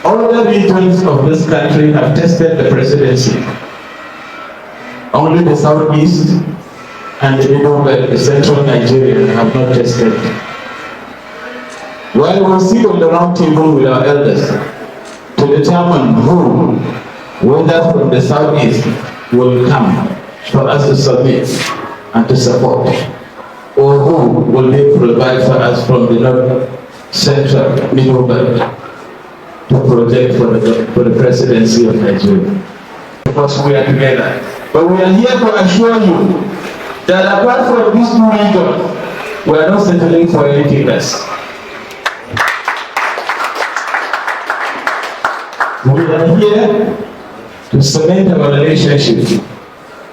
All the regions of this country have tested the presidency. Only the southeast and the middle belt, the central Nigeria, have not tested. While we sit on the round table with our elders to determine who, whether from the southeast, will come for us to submit and to support, or who will they provide for us from the north, central, middle belt to project for the presidency of Nigeria. Because we are together. But we are here to assure you that apart from these two regions, we are not settling for anything less. We are here to cement our relationship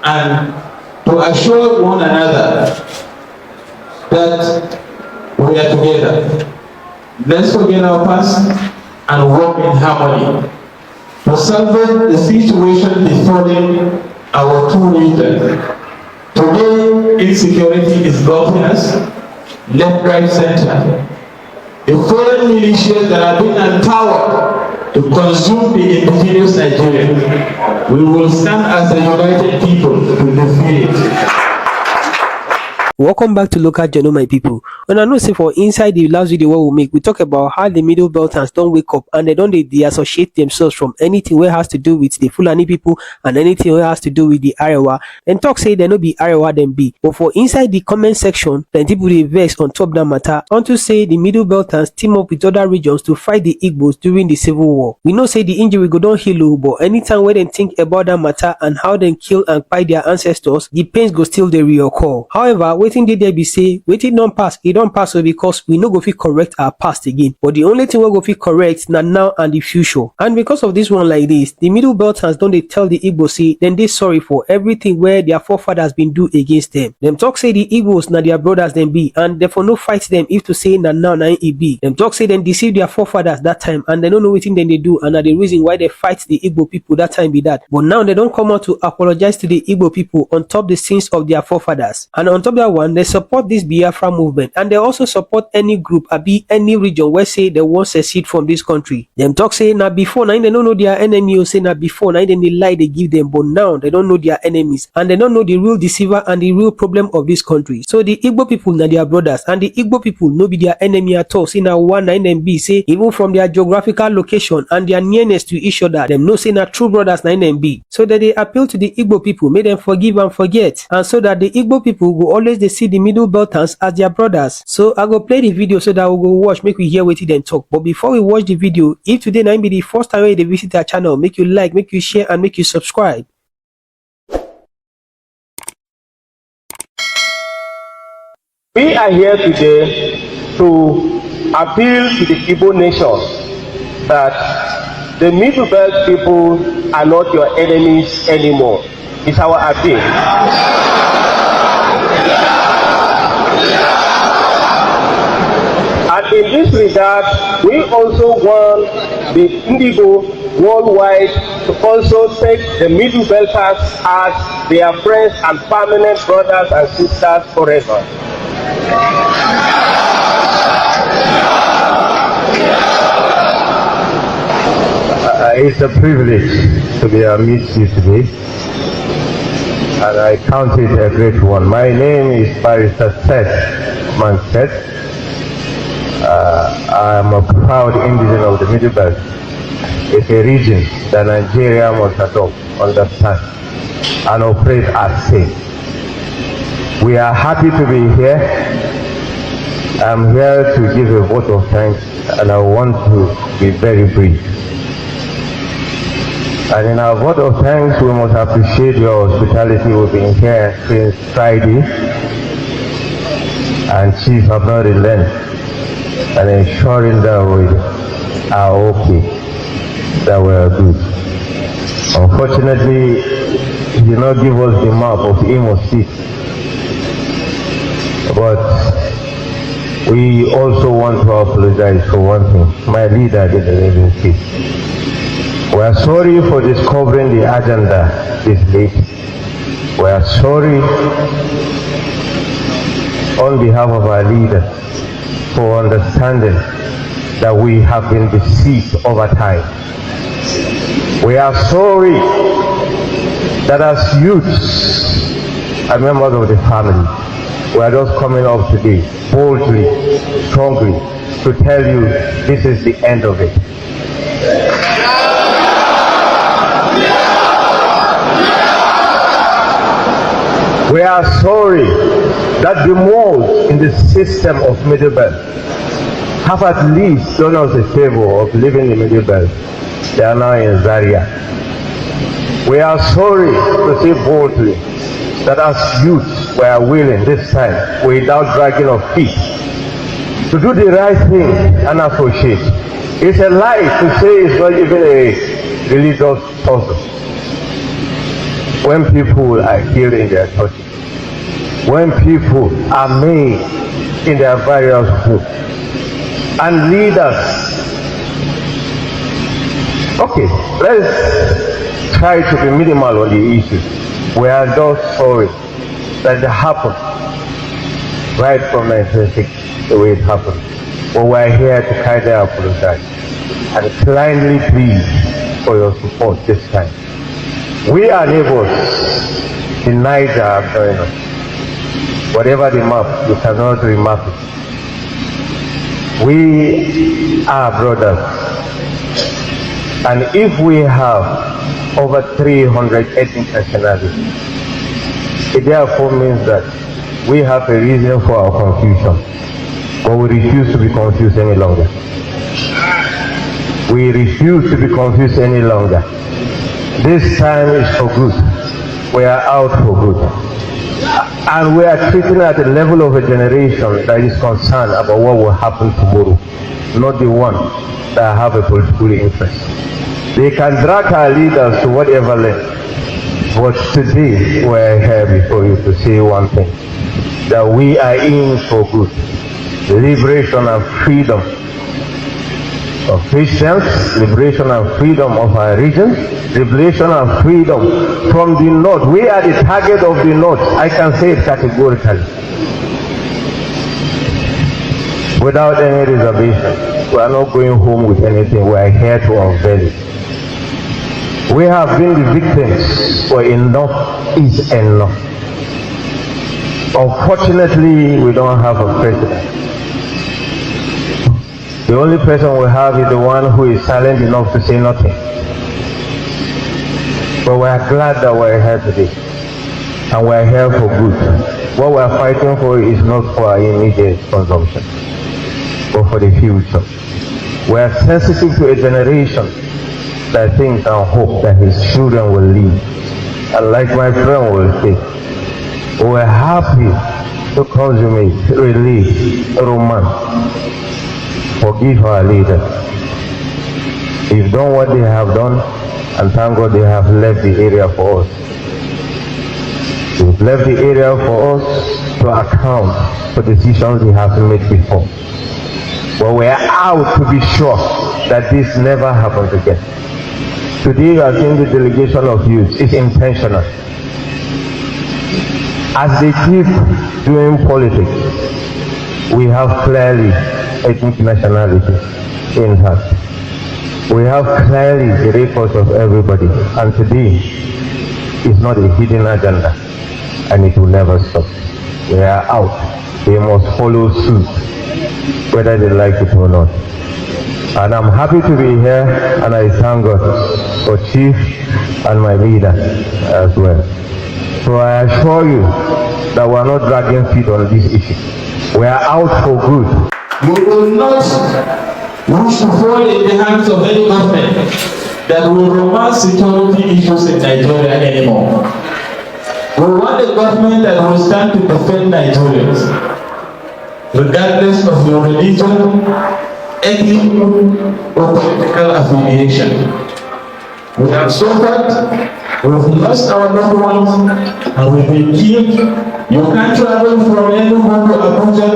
and to assure one another that we are together. Let's forget our past and work in harmony to solve the situation befalling our two regions. Today, insecurity is blocking us, left, right, center. The foreign militias that have been empowered to consume the indigenous Nigerians, we will stand as a united people to defeat it. Welcome back to Local Journal, my people. And I know say for inside the last video what we make, we talk about how the middle Beltans don't wake up and they associate themselves from anything where has to do with the Fulani people and anything where has to do with the Arewa. And talk say they no be Arewa them be. But for inside the comment section, plenty people dey vex on top that matter. On to say the middle Beltans team up with other regions to fight the Igbos during the civil war. We know say the injury go don't heal, but anytime when they think about that matter and how they kill and fight their ancestors, the pains go still they reoccur. However, waiting did they be say waiting don't pass, it don't pass because we no go fit correct our past again. But the only thing we go fit correct now and the future. And because of this one like this, the middle Beltans don't they tell the Igbo say then they sorry for everything where their forefathers been do against them. Them talk say the Igbos na their brothers them be and therefore no fight them if to say now it be. Them talk say then deceive their forefathers that time and they don't know what thing then they do and are the reason why they fight the Igbo people that time be that. But now they don't come out to apologize to the Igbo people on top the sins of their forefathers. And on top of that one, they support this Biafra movement and they also support any group or be any region where say they won't secede from this country. Them talk say now before now they don't know their enemy or say now before now then they lie they give them, but now they don't know their enemies and they don't know the real deceiver and the real problem of this country. So the Igbo people now their brothers and the Igbo people no be their enemy at all. Say now one and be say even from their geographical location and their nearness to each other, them no say now true brothers 9 and B. So that they appeal to the Igbo people, make them forgive and forget, and so that the Igbo people will always they see the middle Beltans as their brothers. So I go play the video so that we go watch, make we hear what then talk. But before we watch the video, if today now be the first time you visit our channel, make you like, make you share, and make you subscribe. We are here today to appeal to the Igbo nation that the Middle Belt people are not your enemies anymore. It's our appeal. And in this regard, we also want the Indigo worldwide to also take the Middle Belters as their friends and permanent brothers and sisters forever. It's a privilege to be amidst you today, and I count it a great one. My name is Barrister Seth Manset. I am a proud indigenous of the Middle Belt. It's a region that Nigeria must adopt, understand, and operate as safe. We are happy to be here. I'm here to give a vote of thanks, and I want to be very brief. And in our vote of thanks, we must appreciate your hospitality. We've been here since Friday, and Chief have not relent, and ensuring that we are okay, that we are good. Unfortunately, he did not give us the map of Imo State, but we also want to apologize for one thing. My leader didn't even see. We are sorry for discovering the agenda this late. We are sorry on behalf of our leader for understanding that we have been deceived over time. We are sorry that as youths and members of the family, we are just coming up today boldly, strongly, to tell you this is the end of it. We are sorry that the moles in the system of Middle Belt have at least done us a favor of living in Middle Belt. They are now in Zaria. We are sorry to say boldly that as youth we are willing this time, without dragging of feet, to do the right thing and associate. It's a lie to say it's not even a religious puzzle. When people are killed in their churches, when people are made in their various groups, and leaders. Okay, let's try to be minimal on the issue. We are just sorry that it happened right from 1960, the way it happened. But we are here to kindly apologize and kindly plead for your support this time. We are neighbors in Niger are joining us. Whatever the map, you cannot remap it. We are brothers. And if we have over 300 ethnic nationalities, it therefore means that we have a reason for our confusion. But we refuse to be confused any longer. We refuse to be confused any longer. This time is for good. We are out for good. And we are treating at the level of a generation that is concerned about what will happen tomorrow, not the one that have a political interest. They can drag our leaders to whatever length, but today we are here before you to say one thing, that we are in for good. Liberation and freedom of Christians, liberation and freedom of our region, liberation and freedom from the North. We are the target of the North. I can say it categorically, without any reservation. We are not going home with anything. We are here to unveil it. We have been the victims, for enough is enough. Unfortunately, we don't have a president. The only person we have is the one who is silent enough to say nothing. But we are glad that we are here today. And we are here for good. What we are fighting for is not for our immediate consumption, but for the future. We are sensitive to a generation that thinks and hopes that his children will live. And like my friend will say, we are happy to consummate, release, romance. Forgive our leaders. They've done what they have done, and thank God they have left the area for us. They've left the area for us to account for decisions they have made before. But we are out to be sure that this never happens again. Today, I think the delegation of youth is intentional. As they keep doing politics, we have clearly ethnic nationality intact. We have clearly the records of everybody, and today is not a hidden agenda, and it will never stop. We are out. They must follow suit, whether they like it or not. And I'm happy to be here, and I thank God for Chief and my leader as well. So I assure you that we are not dragging feet on this issue. We are out for good. We will not wish to fall in the hands of any government that will romance security issues in Nigeria anymore. We want a government that will stand to defend Nigerians, regardless of your religion, ethnic, or political affiliation. We have suffered, we've lost our loved ones, and we've been killed. You can't travel from Enugu to Abuja,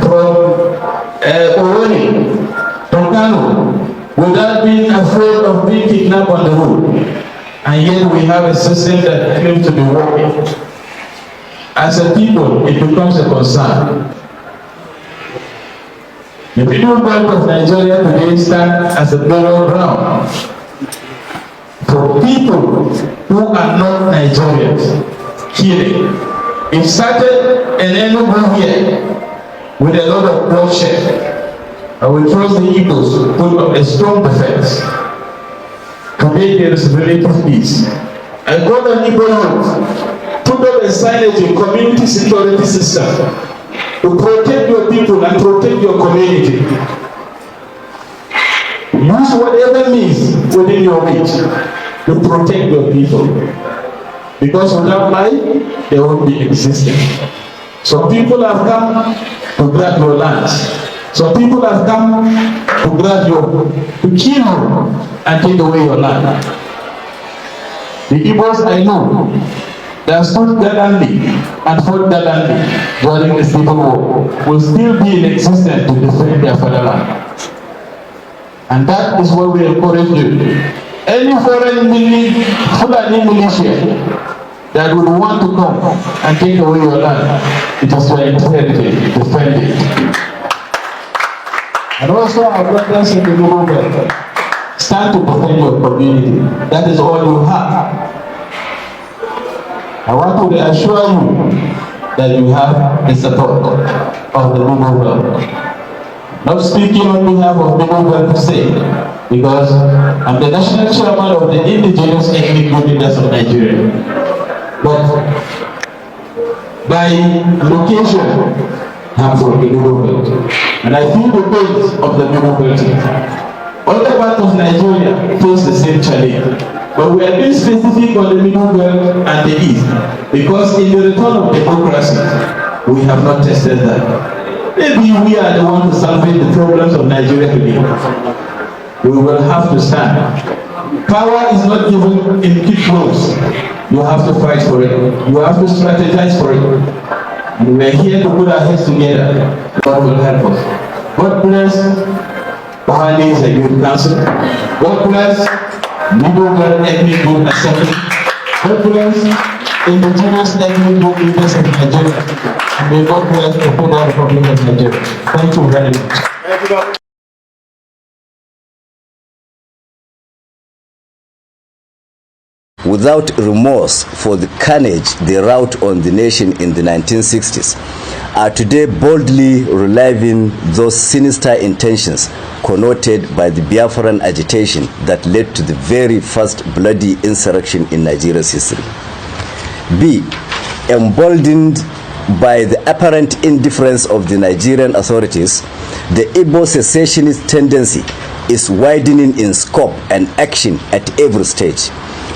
from Oweri, from Kano, without being afraid of being kidnapped on the road. And yet we have a system that claims to be working. As a people, it becomes a concern. The middle belt of Nigeria today stands as a battleground for people who are not Nigerians. Killing. It started in Enugu here with a lot of bloodshed. I will trust the Igbos to put up a strong defense to make there is relative peace. I call on Igbo youth, put up a signage in community security system to protect your people and protect your community. Use whatever means within your reach to protect your people. Because without life, there won't be existence. Some people have come to grab your lands. Some people have come to grab to kill you and take away your land. The Igbos I know, that stood gallantly and fought gallantly during the Civil War, will still be in existence to defend their fatherland. And that is what we encourage you. Any foreign Fulani militia that would want to come and take away your land, it is your imperative to defend it. And also our brothers in the Igbo belt, stand to defend your community. That is all you have. I want to reassure you that you have the support of the Igbo belt. Not speaking on behalf of the Igbo belt per se, because I'm the national chairman of the indigenous ethnic group leaders of Nigeria. But by location, I'm from the Igbo belt. And I feel the pain of the Igbo belt. Other parts of Nigeria face the same challenge. But we are being specific on the Middle Belt and the East, because in the return of democracy, we have not tested that. Maybe we are the ones to salvage the problems of Nigeria today. We will have to stand. Power is not given in quick blows. You have to fight for it. You have to strategize for it. And we are here to put our heads together. God will help us. God bless Bahani's and Youth Council. God bless Middle Belt Ethnic Group Assembly. God bless indigenous ethnic group leaders of Nigeria. And may God bless the Federal Republic of Nigeria. Thank you very much. Thank you. Without remorse for the carnage they wrought on the nation in the 1960s, are today boldly reliving those sinister intentions connoted by the Biafran agitation that led to the very first bloody insurrection in Nigeria's history. B. Emboldened by the apparent indifference of the Nigerian authorities, the Igbo secessionist tendency is widening in scope and action at every stage,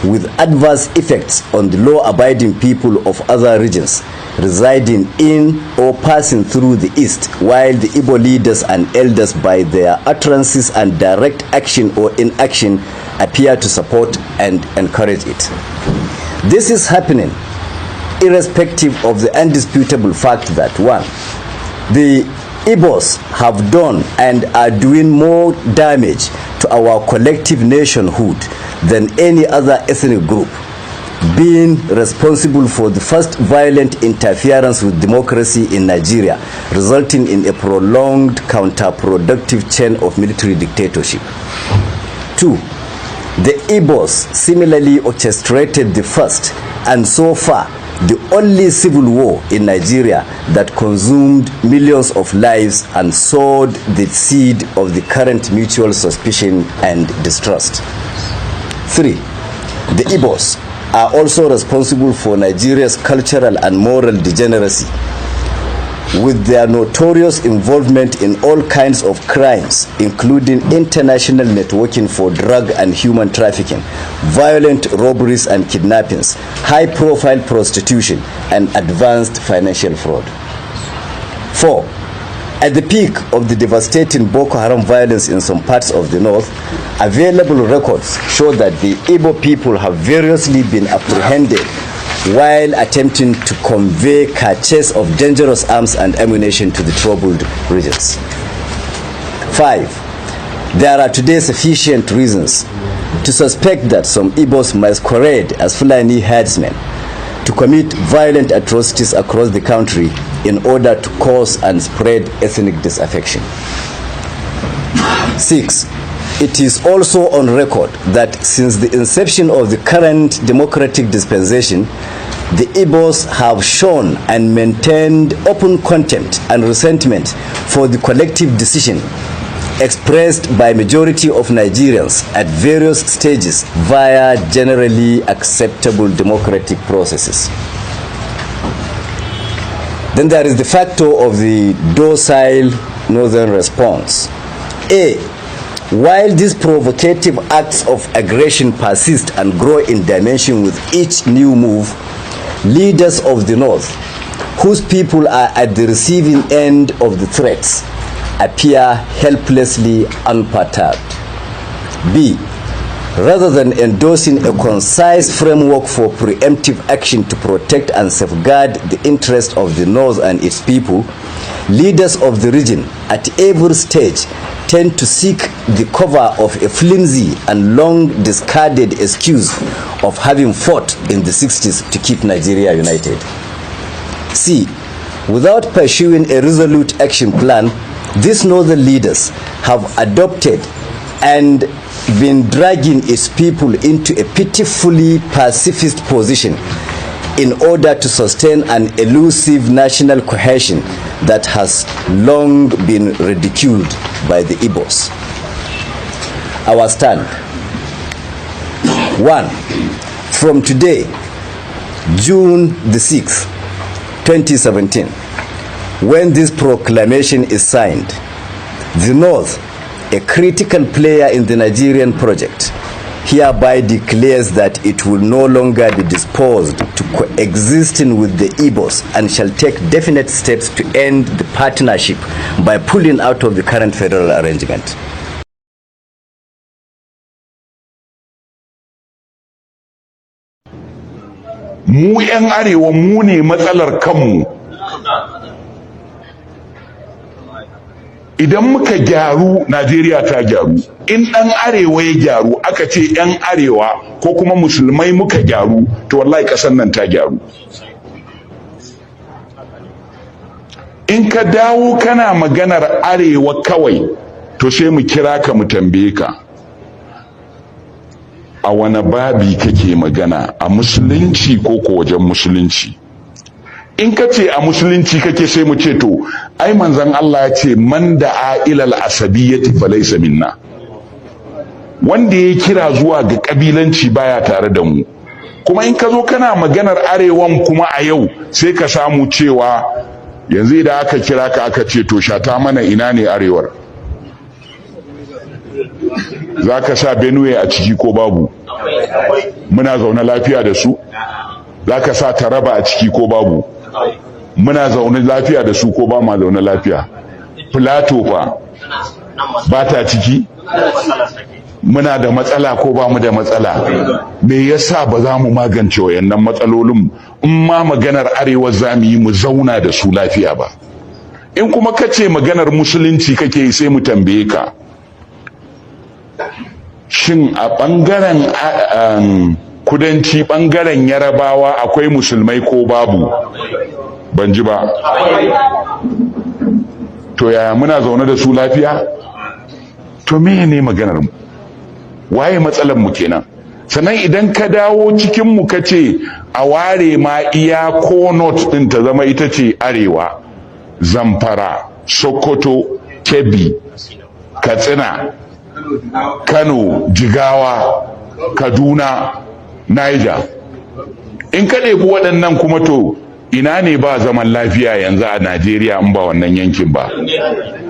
with adverse effects on the law-abiding people of other regions residing in or passing through the East, while the Igbo leaders and elders by their utterances and direct action or inaction appear to support and encourage it. This is happening irrespective of the undisputable fact that 1. The Igbos have done and are doing more damage to our collective nationhood than any other ethnic group, being responsible for the first violent interference with democracy in Nigeria, resulting in a prolonged counterproductive chain of military dictatorship. 2. The Igbos similarly orchestrated the first and so far the only civil war in Nigeria that consumed millions of lives and sowed the seed of the current mutual suspicion and distrust. 3. The Igbos are also responsible for Nigeria's cultural and moral degeneracy, with their notorious involvement in all kinds of crimes, including international networking for drug and human trafficking, violent robberies and kidnappings, high-profile prostitution, and advanced financial fraud. 4. At the peak of the devastating Boko Haram violence in some parts of the north, available records show that the Igbo people have variously been apprehended while attempting to convey caches of dangerous arms and ammunition to the troubled regions. 5. There are today sufficient reasons to suspect that some Igbos masquerade as Fulani herdsmen to commit violent atrocities across the country in order to cause and spread ethnic disaffection. 6. It is also on record that since the inception of the current democratic dispensation, the Igbos have shown and maintained open contempt and resentment for the collective decision expressed by majority of Nigerians at various stages via generally acceptable democratic processes. Then there is the factor of the docile northern response. A. While these provocative acts of aggression persist and grow in dimension with each new move, leaders of the North, whose people are at the receiving end of the threats, appear helplessly unperturbed. B. Rather than endorsing a concise framework for preemptive action to protect and safeguard the interests of the North and its people, leaders of the region at every stage tend to seek the cover of a flimsy and long discarded excuse of having fought in the 60s to keep Nigeria united. C. Without pursuing a resolute action plan, these northern leaders have adopted and been dragging its people into a pitifully pacifist position in order to sustain an elusive national cohesion that has long been ridiculed by the Igbos. Our stand. 1. From today, June the 6th, 2017, when this proclamation is signed, the North, a critical player in the Nigerian project, hereby declares that it will no longer be disposed to coexisting with the Igbos and shall take definite steps to end the partnership by pulling out of the current federal arrangement. Mu 'yan arewa mu ne matsalar kanmu. Idan muka gyaru, Najeriya ta gyaru. In ɗan arewa ya gyaru, aka ce 'yan arewa ko kuma musulmai muka gyaru, to wallahi ƙasar nan ta gyaru. In ka dawo kana maganar arewa kawai, to sai mu kira ka mu tambaye ka. A wane babi kake magana, a musulunci ko ko wajen musulunci? In ka ce a musulunci kake sai mu ce to ai manzon Allah ya ce man da'a ilal asabiyyati falaysa minna, wanda ya kira zuwa ga kabilanci baya tare da mu. Kuma in ka zo kana maganar arewan kuma a yau sai ka samu cewa yanzu idan aka kira ka aka ce to shata mana ina ne arewar, za ka sa Benue a ciki ko babu? Muna zaune lafiya da su? Za ka sa Taraba a ciki ko babu? Muna zaune lafiya da su ko ba ma zaune lafiya? Plateau fa ba ta ciki? Muna da matsala ko ba mu da matsala? Me yasa ba za mu magance wayannan matsalolin in ma maganar arewa za mu yi mu zauna da su lafiya ba? In kuma kace maganar musulunci kake yi sai mu tambaye ka, shin a ɓangaren kudanci, ɓangaren yarabawa akwai musulmai ko babu? Ban ji ba. To yaya muna zaune da su lafiya? To me ne maganar mu? Waye matsalar mu kenan? Sannan idan ka dawo cikin mu kace a ware ma iya ko north din ta zama ita ce arewa, Zamfara, Sokoto, Kebbi, Katsina, Kano, Jigawa, Kaduna, Niger. In ka ɗebi waɗannan kuma to ina ne ba zaman lafiya yanzu a Najeriya in ba wannan yankin ba?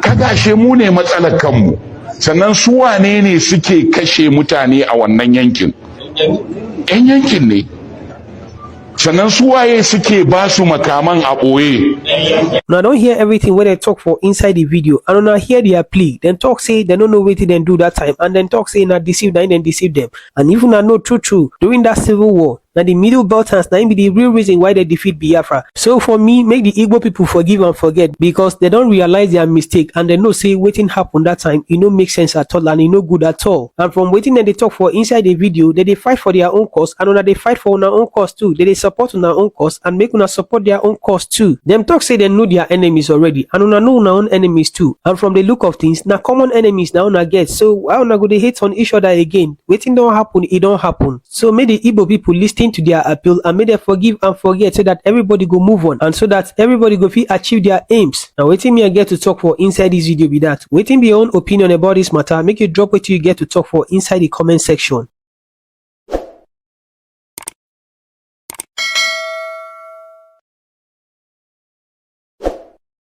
Kaga she mu ne matsalar kanmu. Sannan su wane ne suke kashe mutane a wannan yankin? 'Yan yankin ne. Sannan su waye suke ba su makaman a ɓoye? Now I don't hear everything when they talk for inside the video. I don't hear their plea. Then talk say they don't know what they do that time. And then talk say not deceive them, then deceive them. And even I know true during that civil war, Now the Middle Beltans now be the real reason why they defeat Biafra. So for me, make the Igbo people forgive and forget, because they don't realize their mistake and they know say waiting happen that time, it no make sense at all and it no good at all. And from waiting that they talk for inside the video, they fight for their own cause, and una they fight for their own cause too. They support on their own cause and make una support their own cause too. Them talk say they know their enemies already, and una know una own enemies too. And from the look of things, now common enemies now una get. So why una go they hate on each other again? Waiting don't happen, it don't happen. So may the Igbo people listen to their appeal and may they forgive and forget, so that everybody go move on, and so that everybody go feel achieve their aims. Now waiting me I get to talk for inside this video be that. Waiting be your own opinion about this matter. Make you drop what you get to talk for inside the comment section.